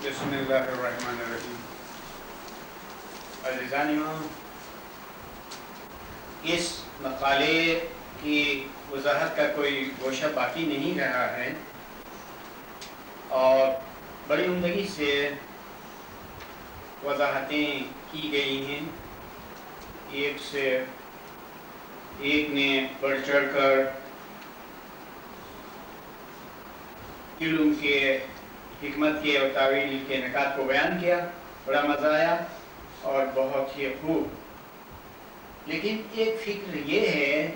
بسم اللہ الرحمن الرحیم۔ عزیزانیوں، اس مقالے کی وضاحت کا کوئی گوشہ باقی نہیں رہا ہے اور بڑی عمدگی سے وضاحتیں کی گئی ہیں، ایک سے ایک نے بڑھ چڑھ کر علم کے، حکمت کے اور تعویل کے نکات کو بیان کیا۔ بڑا مزہ آیا اور بہت ہی خوب۔ لیکن ایک فکر یہ ہے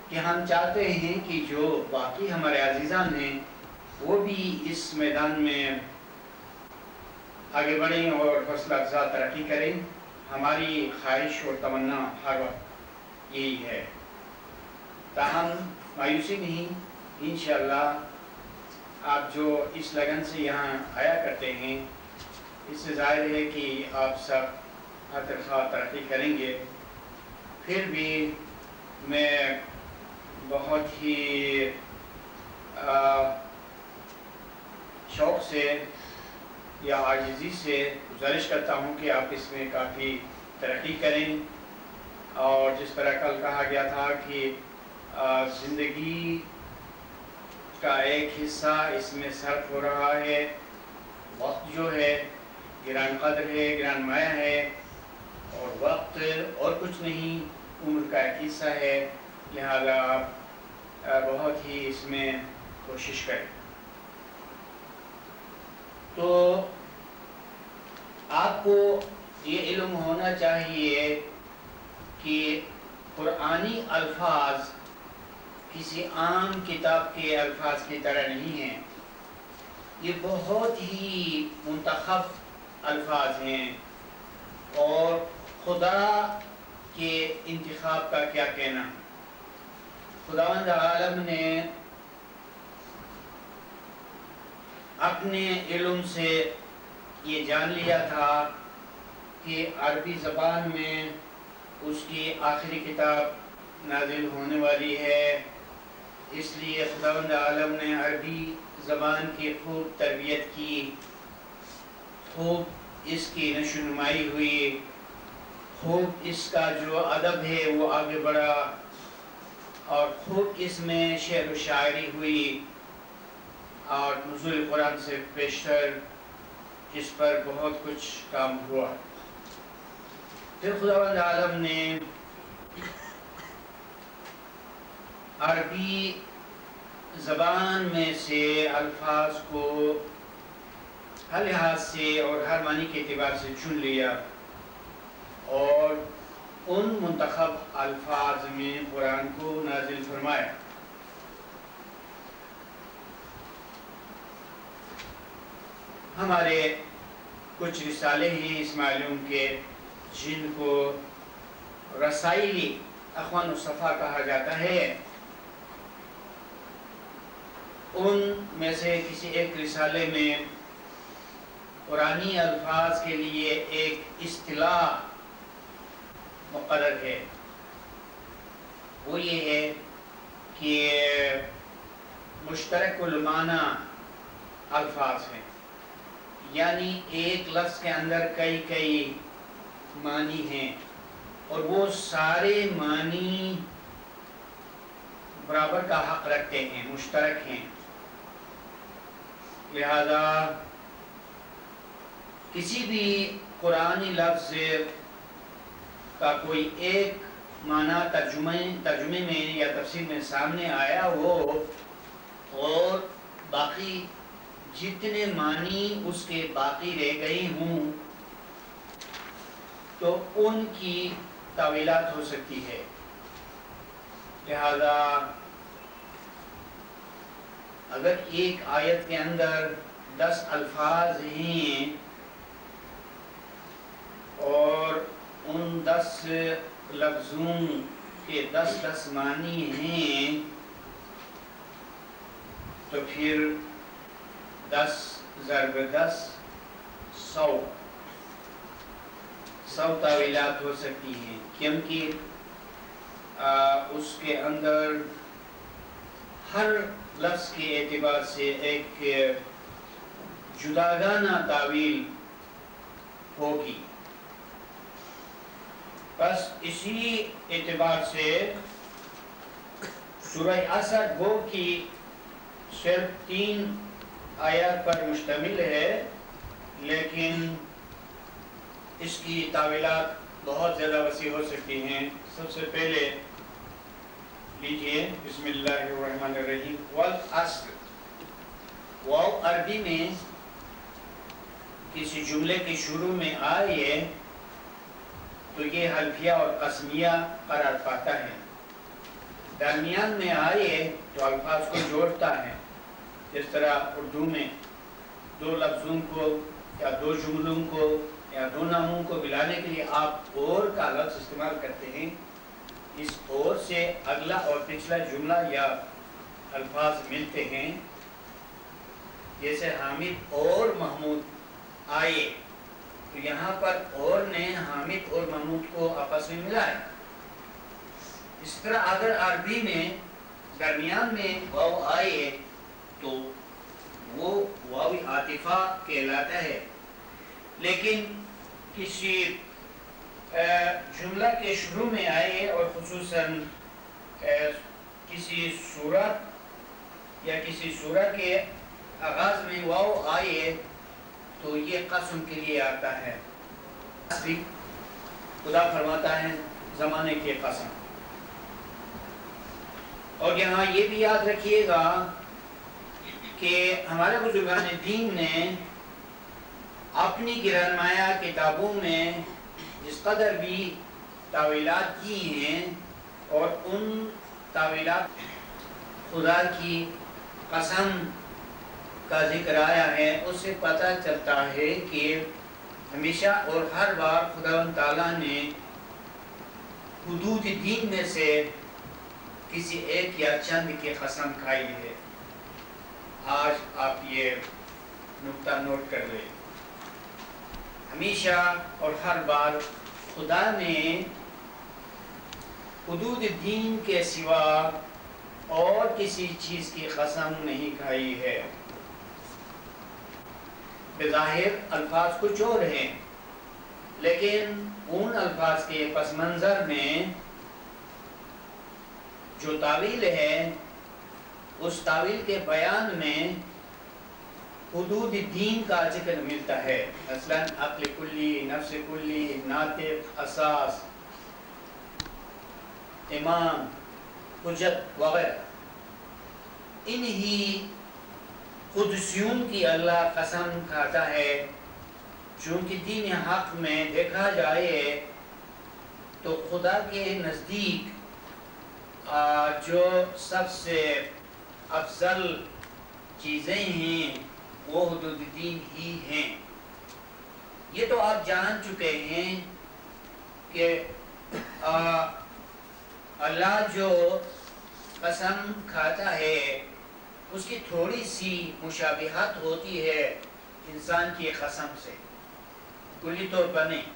کہ ہم چاہتے ہیں کہ جو باقی ہمارے عزیزان ہیں وہ بھی اس میدان میں آگے بڑھیں اور حوصلہ افزا ترقی کریں۔ ہماری خواہش اور تمنا ہر وقت یہی ہے۔ تاہم مایوسی نہیں، انشاءاللہ آپ جو اس لگن سے یہاں آیا کرتے ہیں، اس سے ظاہر ہے کہ آپ سب ہر خواہ ترقی کریں گے۔ پھر بھی میں بہت ہی شوق سے یا عاجزی سے گزارش کرتا ہوں کہ آپ اس میں کافی ترقی کریں، اور جس طرح کل کہا گیا تھا کہ زندگی کا ایک حصہ اس میں صرف ہو رہا ہے۔ وقت جو ہے گران قدر ہے، گران مایہ ہے، اور وقت اور کچھ نہیں، عمر کا ایک حصہ ہے، لہذا آپ بہت ہی اس میں کوشش کریں۔ تو آپ کو یہ علم ہونا چاہیے کہ قرآنی الفاظ کسی عام کتاب کے الفاظ کی طرح نہیں ہیں، یہ بہت ہی منتخب الفاظ ہیں، اور خدا کے انتخاب کا کیا کہنا۔ خداوند عالم نے اپنے علم سے یہ جان لیا تھا کہ عربی زبان میں اس کی آخری کتاب نازل ہونے والی ہے، اس لیے خداوند عالم نے عربی زبان کی خوب تربیت کی، خوب اس کی نشو نمائی ہوئی، خوب اس کا جو ادب ہے وہ آگے بڑھا، اور خوب اس میں شعر و شاعری ہوئی، اور نزول قرآن سے پیشتر اس پر بہت کچھ کام ہوا۔ پھر خداوند عالم نے عربی زبان میں سے الفاظ کو ہر لحاظ سے اور ہر معنی کے اعتبار سے چن لیا، اور ان منتخب الفاظ میں قرآن کو نازل فرمایا۔ ہمارے کچھ رسالے ہیں اس معلوم کے جن کو رسائلی اخوان الصفا کہا جاتا ہے، ان میں سے کسی ایک رسالے میں قرآنی الفاظ کے لیے ایک اصطلاح مقرر ہے، وہ یہ ہے کہ مشترک المعنی الفاظ ہیں، یعنی ایک لفظ کے اندر کئی معنی ہیں، اور وہ سارے معنی برابر کا حق رکھتے ہیں، مشترک ہیں۔ لہذا کسی بھی قرآنی لفظ کا کوئی ایک معنی ترجمے میں یا تفسیر میں سامنے آیا ہو، اور باقی جتنے معنی اس کے باقی رہ گئے ہوں تو ان کی تاویلات ہو سکتی ہے۔ لہذا اگر ایک آیت کے اندر 10 الفاظ ہیں اور ان 10 لفظوں کے 10 معنی ہیں، تو پھر 10 ضرب 10 100 تاویلات ہو سکتی ہیں، کیونکہ اس کے اندر ہر لفظ کے اعتبار سے ایک جداگانہ تعویل ہوگی۔ بس اسی اعتبار سے سورہ اسد گو کی صرف 3 آیات پر مشتمل ہے، لیکن اس کی تعویلات بہت زیادہ وسیع ہو سکتی ہیں۔ سب سے پہلے لیجئے بسم اللہ الرحمن الرحیم، والعصر۔ واو عربی میں کسی جملے کے شروع میں آئے تو یہ حلفیہ اور قسمیہ قرار پاتا ہے، درمیان میں آئے تو الفاظ کو جوڑتا ہے۔ جس طرح اردو میں 2 لفظوں کو یا 2 جملوں کو یا 2 ناموں کو ملانے کے لیے آپ اور کا لفظ استعمال کرتے ہیں، اس اور سے اگلا اور پچھلا جملہ یا الفاظ ملتے ہیں۔ جیسے حامد اور محمود آئے تو یہاں پر اور نے حامد اور محمود کو آپس میں ملایا۔ اس طرح اگر عربی میں درمیان میں واو آئے تو وہ واو عاطفہ کہلاتا ہے، لیکن کسی جملہ کے شروع میں آئے اور خصوصاً کسی سورت یا کسی سورہ کے آغاز میں واو آئے تو یہ قسم کے لیے آتا ہے۔ خدا فرماتا ہے زمانے کی قسم۔ اور یہاں یہ بھی یاد رکھیے گا کہ ہمارے بزرگان دین نے اپنی گرانمایہ کتابوں میں جس قدر بھی تعویلات کی ہیں اور ان تعویلات خدا کی قسم کا ذکر آیا ہے، اس سے پتہ چلتا ہے کہ ہمیشہ اور ہر بار خداوند تعالیٰ نے حدود دین میں سے کسی ایک یا چند کی قسم کھائی ہے۔ آج آپ یہ نقطہ نوٹ کر لیں، ہمیشہ اور ہر بار خدا نے حدود دین کے سوا اور کسی چیز کی قسم نہیں کھائی ہے۔ بظاہر الفاظ کچھ اور ہیں، لیکن ان الفاظ کے پس منظر میں جو تعویل ہے، اس تعویل کے بیان میں حدود دین کا ذکر ملتا ہے۔ مثلا عقل کلی، نفس کلی، ناطق، اساس، امام، حجت وغیرہ، انہی قدسیوں کی اللہ قسم کھاتا ہے، چونکہ دین حق میں دیکھا جائے تو خدا کے نزدیک جو سب سے افضل چیزیں ہیں وہ حدود دین ہی ہیں۔ یہ تو آپ جان چکے ہیں کہ اللہ جو قسم کھاتا ہے اس کی تھوڑی سی مشابہت ہوتی ہے انسان کی قسم سے، کلی طور پر نہیں۔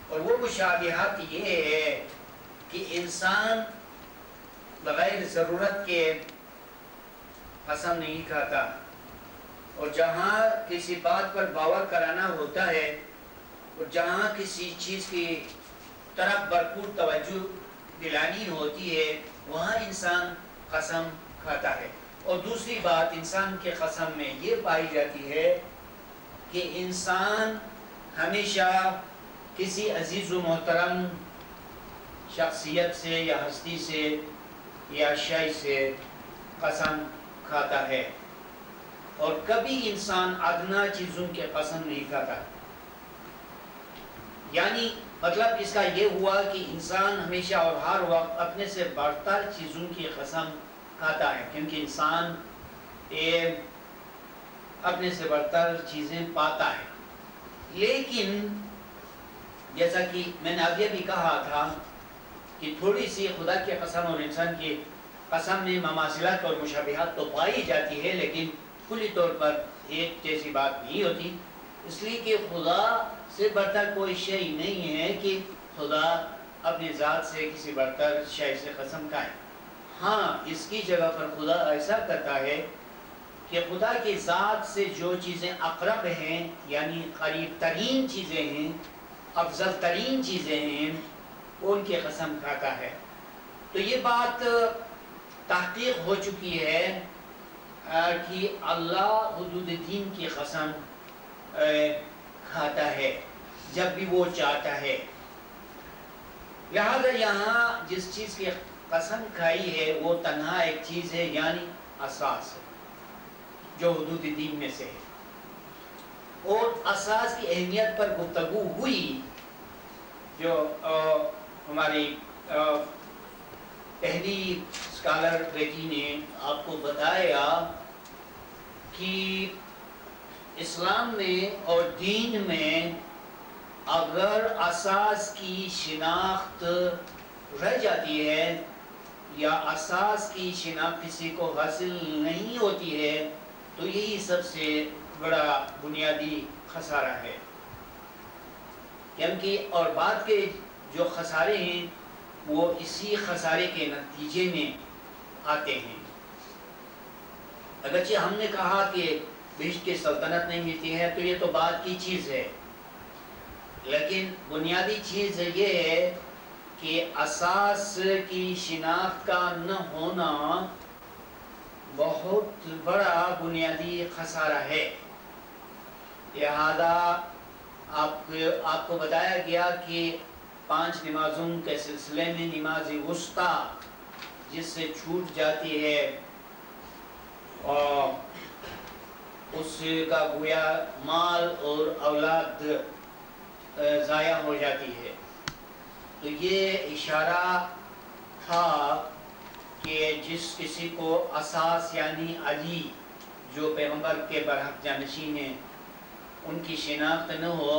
اور وہ مشابہت یہ ہے کہ انسان بغیر ضرورت کے قسم نہیں کھاتا، اور جہاں کسی بات پر باور کرانا ہوتا ہے اور جہاں کسی چیز کی طرف بھرپور توجہ دلانی ہوتی ہے وہاں انسان قسم کھاتا ہے۔ اور دوسری بات انسان کے قسم میں یہ پائی جاتی ہے کہ انسان ہمیشہ کسی عزیز و محترم شخصیت سے یا ہستی سے یا شے سے قسم کھاتا ہے، اور کبھی انسان ادنا چیزوں کی قسم نہیں کھاتا۔ یعنی مطلب اس کا یہ ہوا کہ انسان ہمیشہ اور ہر وقت اپنے سے برتر چیزوں کی قسم کھاتا ہے، کیونکہ انسان اپنے سے برتر چیزیں پاتا ہے۔ لیکن جیسا کہ میں نے ابھی بھی کہا تھا کہ تھوڑی سی خدا کی قسم اور انسان کی قسم میں مماثلت اور مشابہت تو پائی جاتی ہے، لیکن کلی طور پر ایک جیسی بات نہیں ہوتی، اس لیے کہ خدا سے برتر کوئی شے نہیں ہے کہ خدا اپنی ذات سے کسی برتر شے سے قسم کھائے۔ ہاں، اس کی جگہ پر خدا ایسا کرتا ہے کہ خدا کی ذات سے جو چیزیں اقرب ہیں یعنی قریب ترین چیزیں ہیں، افضل ترین چیزیں ہیں، ان کی قسم کھاتا ہے۔ تو یہ بات تحقیق ہو چکی ہے کہ اللہ حدود دین کی قسم کھاتا ہے جب بھی وہ چاہتا ہے۔ لہذا یہاں جس چیز کی قسم کھائی ہے وہ تنہا ایک چیز ہے، یعنی اساس ہے جو حدود دین میں سے ہے، اور اساس کی اہمیت پر گفتگو ہوئی جو ہماری پہلی اسکالر بیٹی نے آپ کو بتایا کہ اسلام میں اور دین میں اگر اساس کی شناخت رہ جاتی ہے یا اساس کی شناخت کسی کو حاصل نہیں ہوتی ہے تو یہی سب سے بڑا بنیادی خسارہ ہے، کیونکہ اور بعد کے جو خسارے ہیں وہ اسی خسارے کے نتیجے میں آتے ہیں۔ اگرچہ ہم نے کہا کہ بہشت کی سلطنت نہیں ملتی ہے تو یہ تو بات کی چیز ہے، لیکن بنیادی چیز یہ ہے کہ اساس کی شناخت کا نہ ہونا بہت بڑا بنیادی خسارہ ہے۔ لہذا آپ کو بتایا گیا کہ 5 نمازوں کے سلسلے میں نماز وسطیٰ جس سے چھوٹ جاتی ہے اور اس کا گویا مال اور اولاد ضائع ہو جاتی ہے۔ تو یہ اشارہ تھا کہ جس کسی کو اساس یعنی علی جو پیغمبر کے برحق جانشین ہیں ان کی شناخت نہ ہو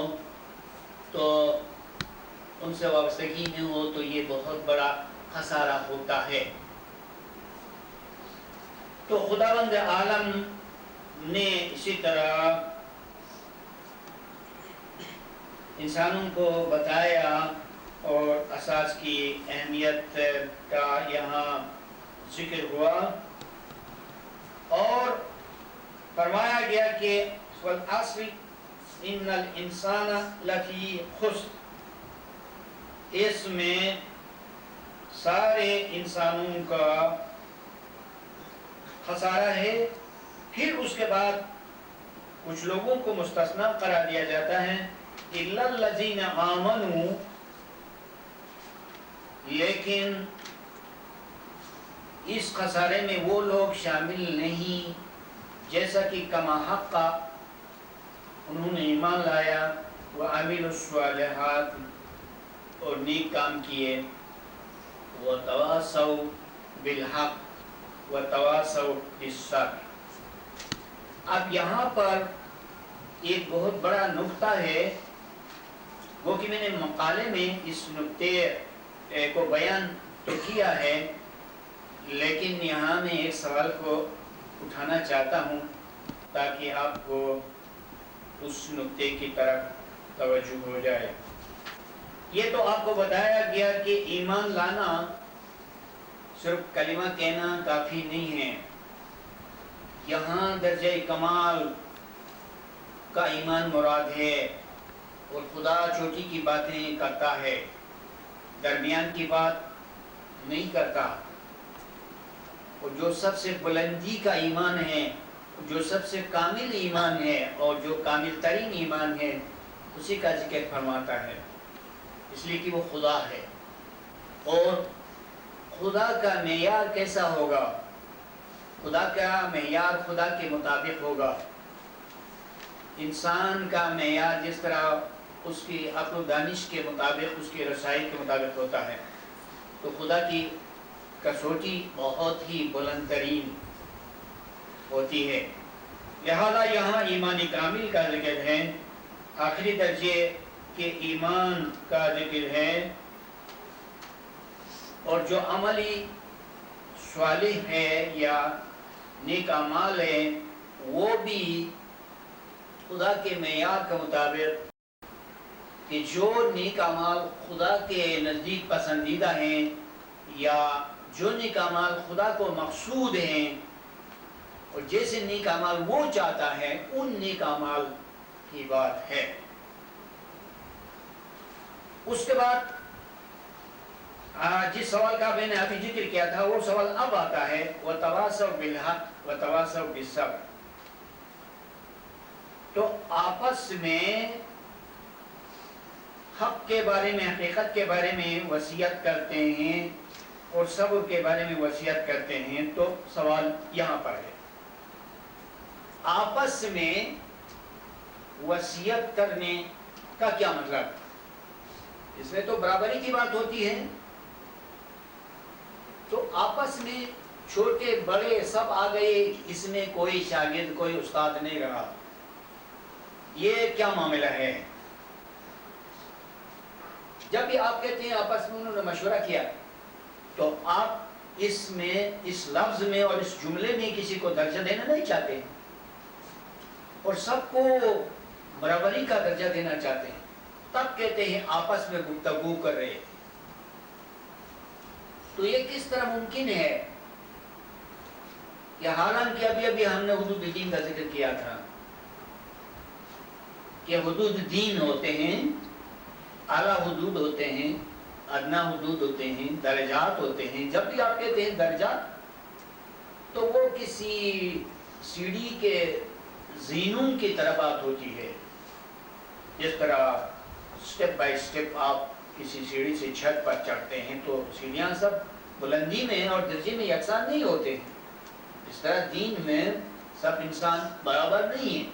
تو ان سے وابستگی نہ ہو تو یہ بہت بڑا خسارہ ہوتا ہے۔ تو خداوند عالم نے اسی طرح انسانوں کو بتایا اور اساس کی اہمیت کا یہاں ذکر ہوا اور فرمایا گیا کہ والعصر ان الانسان لفی خسر، اس میں سارے انسانوں کا خسارہ ہے۔ پھر اس کے بعد کچھ لوگوں کو مستثنیٰ قرار دیا جاتا ہے، الا الذین آمنوا، لیکن اس خسارے میں وہ لوگ شامل نہیں جیسا کہ کما حق انہوں نے ایمان لایا وعملوا الصالحات اور نیک کام کیے، وتواصوا بالحق وتواصوا بالصبر۔ اب یہاں پر ایک بہت بڑا نقطہ ہے، وہ کہ میں نے مقالے میں اس نقطے کو بیان تو کیا ہے، لیکن یہاں میں ایک سوال کو اٹھانا چاہتا ہوں تاکہ آپ کو اس نقطے کی طرف توجہ ہو جائے۔ یہ تو آپ کو بتایا گیا کہ ایمان لانا صرف کلمہ کہنا کافی نہیں ہے، یہاں درجہ کمال کا ایمان مراد ہے، اور خدا چوٹی کی باتیں کرتا ہے، درمیان کی بات نہیں کرتا، اور جو سب سے بلندی کا ایمان ہے، جو سب سے کامل ایمان ہے اور جو کامل ترین ایمان ہے اسی کا ذکر فرماتا ہے، اس لیے کہ وہ خدا ہے۔ اور خدا کا معیار کیسا ہوگا؟ خدا کا معیار خدا کے مطابق ہوگا۔ انسان کا معیار جس طرح اس کی عقل و دانش کے مطابق، اس کی رسائی کے مطابق ہوتا ہے، تو خدا کی کسوٹی بہت ہی بلند ترین ہوتی ہے۔ لہذا یہاں ایمان کامل کا ذکر ہے، آخری درجے کے ایمان کا ذکر ہے، اور جو عملی صالح ہے یا نیک اعمال ہے وہ بھی خدا کے معیار کے مطابق، کہ جو نیک اعمال خدا کے نزدیک پسندیدہ ہیں یا جو نیک اعمال خدا کو مقصود ہیں اور جیسے نیک اعمال وہ چاہتا ہے ان نیک اعمال کی بات ہے۔ اس کے بعد جس سوال کا میں نے ابھی ذکر کیا تھا وہ سوال اب آتا ہے وَتَوَاصَوْا بِالْحَقِّ وَتَوَاصَوْا بِالصَّبْرِ، تو آپس میں حق کے بارے میں، حقیقت کے بارے میں وصیت کرتے ہیں اور صبر کے بارے میں وصیت کرتے ہیں۔ تو سوال یہاں پر ہے، آپس میں وصیت کرنے کا کیا مطلب؟ اس میں تو برابری کی بات ہوتی ہے، تو آپس میں چھوٹے بڑے سب آ گئے، اس میں کوئی شاگرد کوئی استاد نہیں رہا، یہ کیا معاملہ ہے؟ جب بھی آپ کہتے ہیں آپس میں انہوں نے مشورہ کیا، تو آپ اس میں، اس لفظ میں اور اس جملے میں کسی کو درجہ دینا نہیں چاہتے اور سب کو برابری کا درجہ دینا چاہتے ہیں، تب کہتے ہیں آپس میں گفتگو کر رہے۔ تو یہ کس طرح ممکن ہے کہ حالانکہ ابھی ہم نے حدود دین کا ذکر کیا تھا کہ حدود دین ہوتے ہیں، اعلیٰ حدود ہوتے ہیں، ادنا حدود ہوتے ہیں، درجات ہوتے ہیں۔ جب بھی آپ کہتے ہیں درجات تو وہ کسی سیڑھی کے زینوں کی طرح بات ہوتی ہے، جس طرح سٹیپ بائی سٹیپ آپ کسی سیڑھی سے چھت پر چڑھتے ہیں تو سیڑھیاں سب بلندی میں اور درجے میں یکساں نہیں ہوتے ہیں، اس طرح دین میں سب انسان برابر نہیں ہیں۔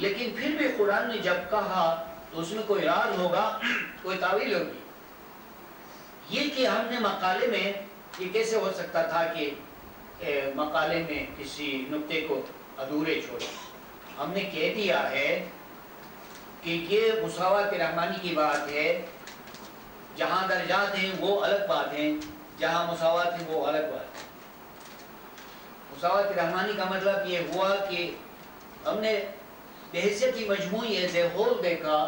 لیکن پھر بھی قرآن نے جب کہا تو اس میں کوئی راز ہوگا، کوئی تعویل ہوگی۔ یہ کہ ہم نے مقالے میں، یہ کیسے ہو سکتا تھا کہ مقالے میں کسی نقطے کو ادھورے چھوڑے؟ ہم نے کہہ دیا ہے کہ یہ مساوات رحمانی کی بات ہے، جہاں درجات ہیں وہ الگ بات ہے، جہاں مساوات ہیں وہ الگ بات ہے۔ مساوات رحمانی کا مطلب یہ ہوا کہ ہم نے بحیثیت مجموعی ایز اے ہول دیکھا۔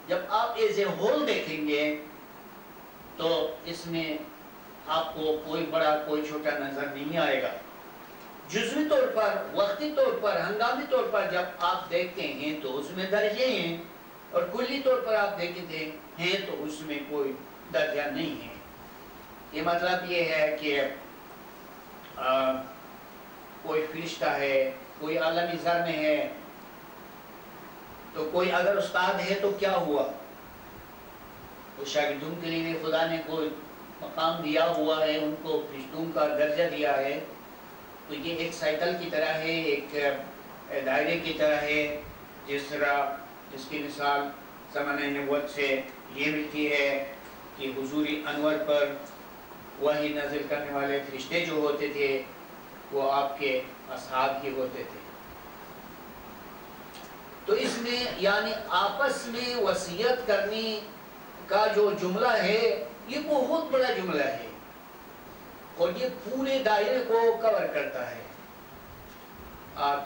جب آپ ایز اے ہول دیکھیں گے تو اس میں آپ کو کوئی بڑا کوئی چھوٹا نظر نہیں آئے گا۔ جزوی طور پر، وقتی طور پر، ہنگامی طور پر جب آپ دیکھتے ہیں تو اس میں درجے ہیں، اور کلی طور پر آپ دیکھتے ہیں تو اس میں کوئی درجہ نہیں ہے۔ یہ مطلب یہ ہے کہ کوئی فرشتہ ہے، کوئی عالمی زر میں ہے، تو کوئی اگر استاد ہے تو کیا ہوا؟ اس شاگردوں کے لیے خدا نے کوئی مقام دیا ہوا ہے، ان کو فرشتوں کا درجہ دیا ہے، تو یہ ایک سائیکل کی طرح ہے، ایک دائرے کی طرح ہے، جس طرح اس کی مثال زمانہ نبوت سے یہ ملتی ہے کہ حضور انور پر وحی نازل کرنے والے فرشتے جو ہوتے تھے وہ آپ کے اصحاب ہی ہوتے تھے۔ تو اس میں یعنی آپس میں وصیت کرنے کا جو جملہ ہے یہ بہت بڑا جملہ ہے، اور یہ پورے دائرے کو کور کرتا ہے،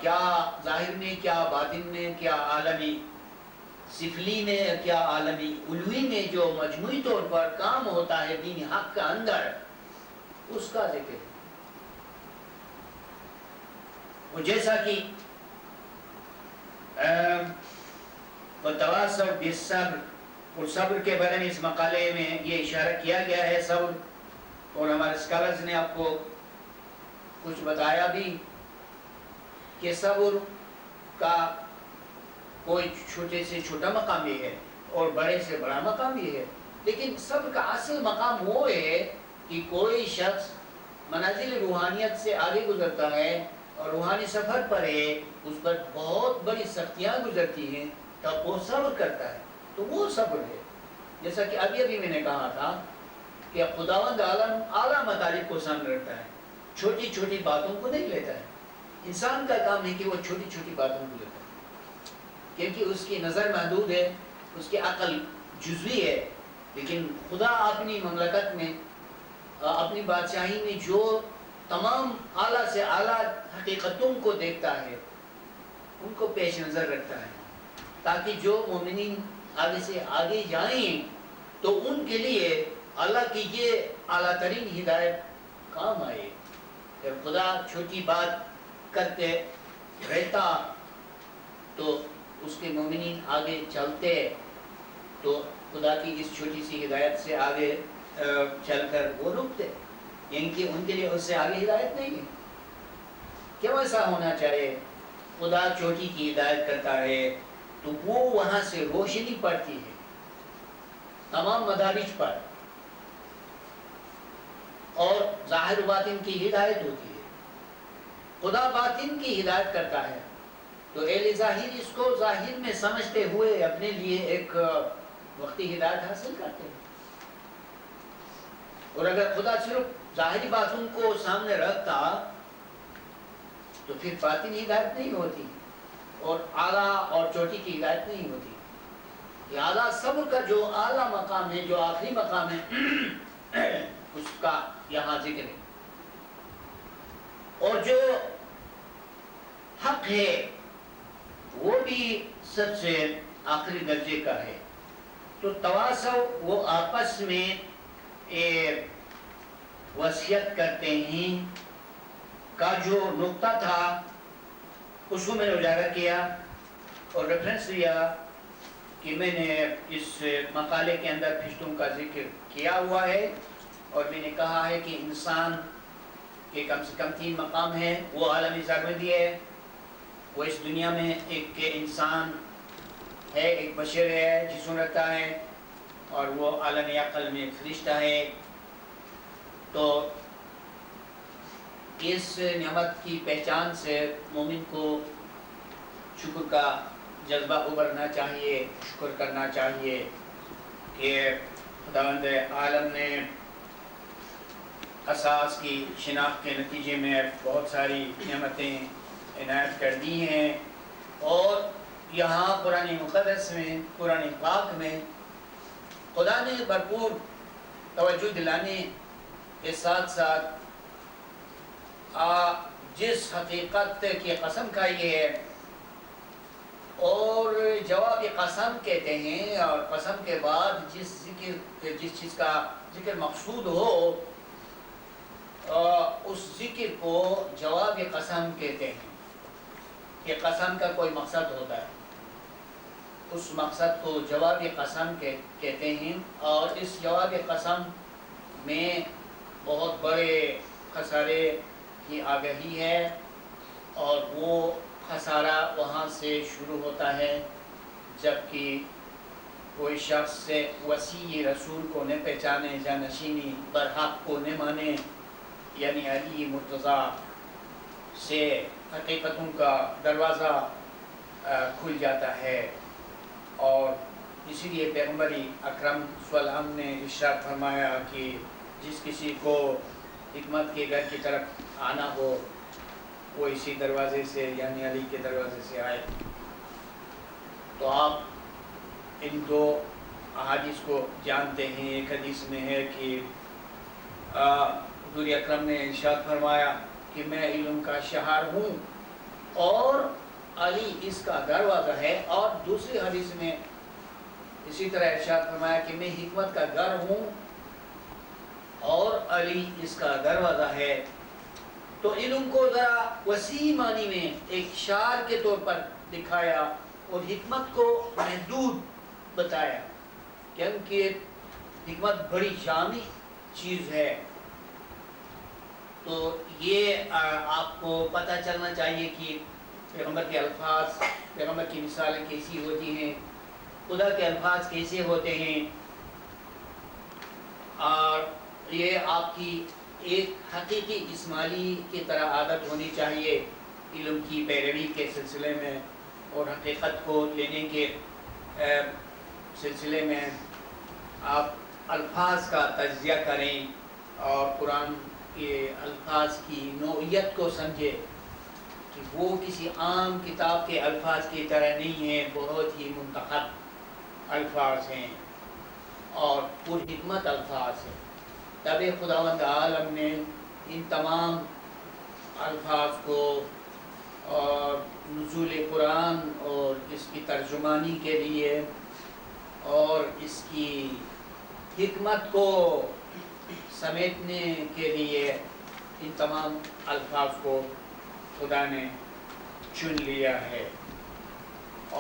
کیا ظاہر میں، کیا باطن میں، کیا عالمی سفلی میں، کیا عالمی علوی میں جو مجموعی طور پر کام ہوتا ہے دین حق کا اندر، اس کا ذکر ہے۔ اور جیسا کہ وَتَوَاصَوْا بِالصَّبْرِ، اور صبر کے بارے میں اس مقالے میں یہ اشارہ کیا گیا ہے، صبر، اور ہمارے اسکالرز نے آپ کو کچھ بتایا بھی کہ صبر کا کوئی چھوٹے سے چھوٹا مقام بھی ہے اور بڑے سے بڑا مقام بھی ہے، لیکن صبر کا اصل مقام وہ ہے کہ کوئی شخص منازل روحانیت سے آگے گزرتا ہے اور روحانی سفر پر ہے، اس پر بہت بڑی سختیاں گزرتی ہیں، تب وہ صبر کرتا ہے، تو وہ صبر ہے۔ جیسا کہ ابھی میں نے کہا تھا کہ خداوند عالم اعلیٰ مطالب کو سامنے رکھتا ہے، چھوٹی چھوٹی باتوں کو نہیں لیتا ہے۔ انسان کا کام ہے کہ وہ چھوٹی چھوٹی باتوں کو لیتا ہے، کیونکہ اس کی نظر محدود ہے، اس کی عقل جزوی ہے، لیکن خدا اپنی مملکت میں، اپنی بادشاہی میں جو تمام اعلیٰ سے اعلیٰ حقیقتوں کو دیکھتا ہے ان کو پیش نظر رکھتا ہے، تاکہ جو مومنین آگے سے آگے جائیں تو ان کے لیے اللہ کی یہ اعلیٰ ترین ہدایت کام آئے۔ کہ خدا چھوٹی بات کرتے رہتا تو اس کے مومنین آگے چلتے تو خدا کی اس چھوٹی سی ہدایت سے آگے چل کر وہ رکتے، یعنی کہ ان کے لیے اس سے آگے ہدایت نہیں ہے۔ کیوں ایسا ہونا چاہیے؟ خدا چھوٹی کی ہدایت کرتا ہے تو وہ وہاں سے روشنی پڑتی ہے تمام مدارج پر، اور ظاہر و باطن کی ہدایت ہوتی ہے۔ خدا باطن کی ہدایت کرتا ہے تو اہل ظاہر اس کو ظاہر میں سمجھتے ہوئے اپنے لیے ایک وقتی ہدایت حاصل کرتے ہیں، اور اگر خدا صرف ظاہری باتوں کو سامنے رکھتا تو پھر باطنی ہدایت نہیں ہوتی اور اعلیٰ اور چوٹی کی ہدایت نہیں ہوتی۔ لہذا صبر کا جو اعلیٰ مقام ہے، جو آخری مقام ہے، اس کا یہاں ذکر ہے، اور جو حق ہے وہ بھی سب سے آخری درجے کا ہے۔ تو تواصو وہ آپس میں وصیت کرتے ہیں کا جو نقطہ تھا اس کو میں نے اجاگر کیا اور ریفرنس دیا کہ میں نے اس مقالے کے اندر فرشتوں کا ذکر کیا ہوا ہے، اور میں نے کہا ہے کہ انسان کے کم سے کم 3 مقام ہیں۔ وہ عالمی سرمدی ہے، وہ اس دنیا میں ایک انسان ہے، ایک بشر ہے، جسم رکھتا ہے، اور وہ عالم عقل میں فرشتہ ہے۔ تو اس نعمت کی پہچان سے مومن کو شکر کا جذبہ ابھرنا چاہیے، شکر کرنا چاہیے کہ خداوند عالم نے اساس کی شناخت کے نتیجے میں بہت ساری نعمتیں عنایت کر دی ہیں، اور یہاں قرآن مقدس میں، قرآن پاک میں خدا نے بھرپور توجہ دلانے کے ساتھ ساتھ جس حقیقت کی قسم کھائی ہے، اور جواب قسم کہتے ہیں، اور قسم کے بعد جس چیز کا ذکر مقصود ہو اس ذکر کو جواب قسم کہتے ہیں، کہ قسم کا کوئی مقصد ہوتا ہے، اس مقصد کو جواب قسم کہتے ہیں، اور اس جواب قسم میں بہت بڑے خسارے کی آگہی ہے، اور وہ خسارہ وہاں سے شروع ہوتا ہے جبکہ کوئی شخص سے وسیع رسول کو نہ پہچانے، جانشینی برحق کو نہ مانے، یعنی علی مرتضیٰ سے حقیقتوں کا دروازہ کھل جاتا ہے۔ اور اسی لیے پیغمبر اکرم صلی اللہ علیہ وسلم نے ارشاد فرمایا کہ جس کسی کو حکمت کے گھر کی طرف آنا ہو وہ اسی دروازے سے، یعنی علی کے دروازے سے آئے۔ تو آپ ان 2 احادیث کو جانتے ہیں۔ ایک حدیث میں ہے کہ حضور اکرم نے ارشاد فرمایا کہ میں علم کا شہر ہوں اور علی اس کا دروازہ ہے، اور دوسری حدیث میں اسی طرح ارشاد فرمایا کہ میں حکمت کا گھر ہوں اور علی اس کا دروازہ ہے۔ تو علم کو ذرا وسیع معنی میں ایک شعار کے طور پر دکھایا، اور حکمت کو محدود بتایا، کیونکہ حکمت بڑی جامع چیز ہے۔ تو یہ آپ کو پتہ چلنا چاہیے کہ پیغمبر کے الفاظ، پیغمبر کی مثالیں کیسی ہوتی ہیں، خدا کے الفاظ کیسے ہوتے ہیں، اور یہ آپ کی ایک حقیقی اسماعیلی کی طرح عادت ہونی چاہیے علم کی پیروی کے سلسلے میں، اور حقیقت کو لینے کے سلسلے میں آپ الفاظ کا تجزیہ کریں اور قرآن کے الفاظ کی نوعیت کو سمجھیں کہ وہ کسی عام کتاب کے الفاظ کی طرح نہیں ہیں، بہت ہی منتخب الفاظ ہیں اور پر حکمت الفاظ ہیں۔ تب خداوند عالم نے ان تمام الفاظ کو اور نزول قرآن اور اس کی ترجمانی کے لیے اور اس کی حکمت کو سمیٹنے کے لیے ان تمام الفاظ کو خدا نے چن لیا ہے،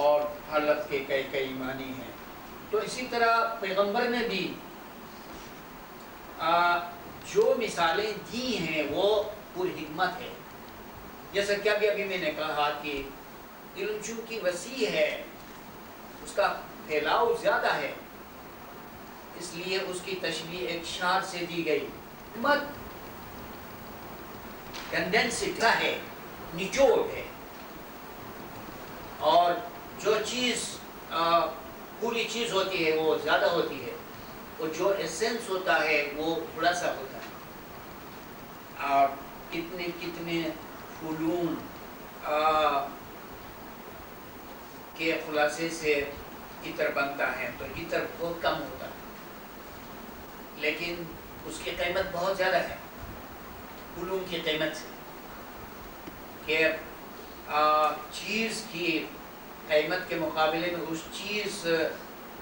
اور ہر لفظ کے کئی کئی معنی ہیں۔ تو اسی طرح پیغمبر نے بھی جو مثالیں دی ہیں وہ پوری حکمت ہے۔ جیسا کہ ابھی میں نے کہا کہ علم چونکہ وسیع ہے، اس کا پھیلاؤ زیادہ ہے، اس لیے اس کی تشبیہ ایک شعر سے دی گئی۔ حکمت کنڈینسڈ ہے، نچوڑ ہے، اور جو چیز پوری چیز ہوتی ہے وہ زیادہ ہوتی ہے، اور جو ایسنس ہوتا ہے وہ تھوڑا سا ہوتا ہے۔ اور کتنے کتنے علوم کے خلاصے سے عطر بنتا ہے، تو عطر بہت کم ہوتا ہے، لیکن اس کی قیمت بہت زیادہ ہے علوم کی قیمت سے، کہ چیز کی قیمت کے مقابلے میں اس چیز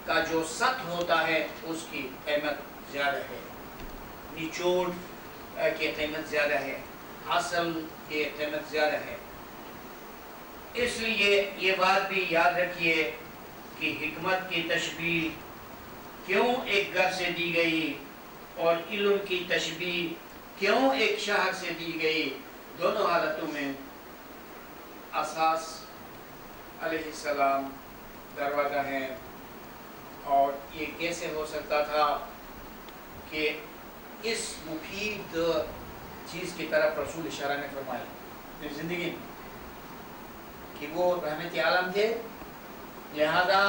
کا جو سطح ہوتا ہے اس کی قیمت زیادہ ہے، نچوڑ کی قیمت زیادہ ہے، حاصل کی قیمت زیادہ ہے۔ اس لیے یہ بات بھی یاد رکھیے کہ حکمت کی تشبیہ کیوں ایک گھر سے دی گئی اور علم کی تشبیہ کیوں ایک شہر سے دی گئی۔ دونوں حالتوں میں اساس علیہ السلام دروازہ ہے، اور یہ کیسے ہو سکتا تھا کہ اس مفید چیز کی طرف رسول اشارہ نے فرمایا اپنی زندگی میں کہ وہ رحمت عالم تھے، لہذا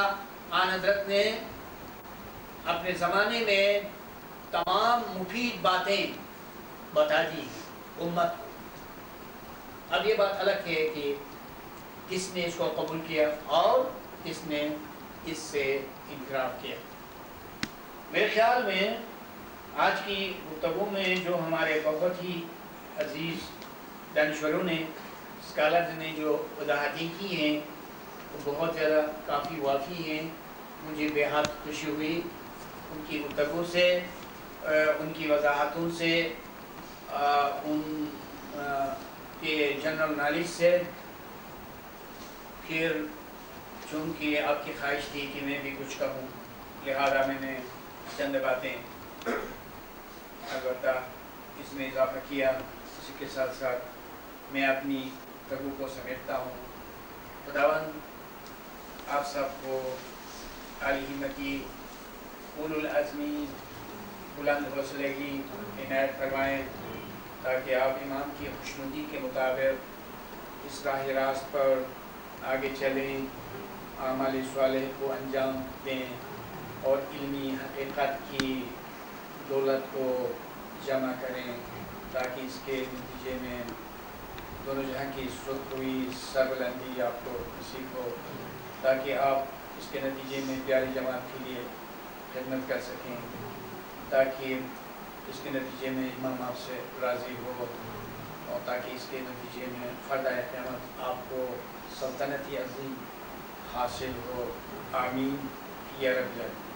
آن حضرت نے اپنے زمانے میں تمام مفید باتیں بتا دی امت کو۔ اب یہ بات الگ ہے کہ کس نے اس کو قبول کیا اور کس نے اس سے انحراف کیا۔ میرے خیال میں آج کی گفتگو میں جو ہمارے بہت ہی عزیز دانشوروں نے، اسکالرز نے جو وضاحتیں کی ہیں وہ بہت زیادہ کافی وافی ہیں۔ مجھے بے حد خوشی ہوئی ان کی گفتگو سے، ان کی وضاحتوں سے، ان کے جنرل نالج سے۔ پھر چونکہ آپ کی خواہش تھی کہ میں بھی کچھ کہوں، لہذا میں نے چند باتیں البتہ اس میں اضافہ کیا۔ اسی کے ساتھ ساتھ میں اپنی گفتگو کو سمیٹتا ہوں۔ خداوند آپ سب کو اعلی ہمتی، اولو العزمی، بلند حوصلے کی عنایت فرمائیں، تاکہ آپ امام کی خوشنودی کے مطابق اس راہ راست پر آگے چلیں، اعمال صالح کو انجام دیں، اور علمی حقیقت کی دولت کو جمع کریں، تاکہ اس کے نتیجے میں دونوں جہاں کی سرخ ہوئی سربلندی آپ کو نصیب ہو، تاکہ آپ اس کے نتیجے میں پیاری جماعت کے لیے خدمت کر سکیں، تاکہ اس کے نتیجے میں امام آپ سے راضی ہو، اور تاکہ اس کے نتیجے میں فردہ قیامت آپ کو سلطنت عظیم حاصل ہو۔ آمین یا رب العالمین۔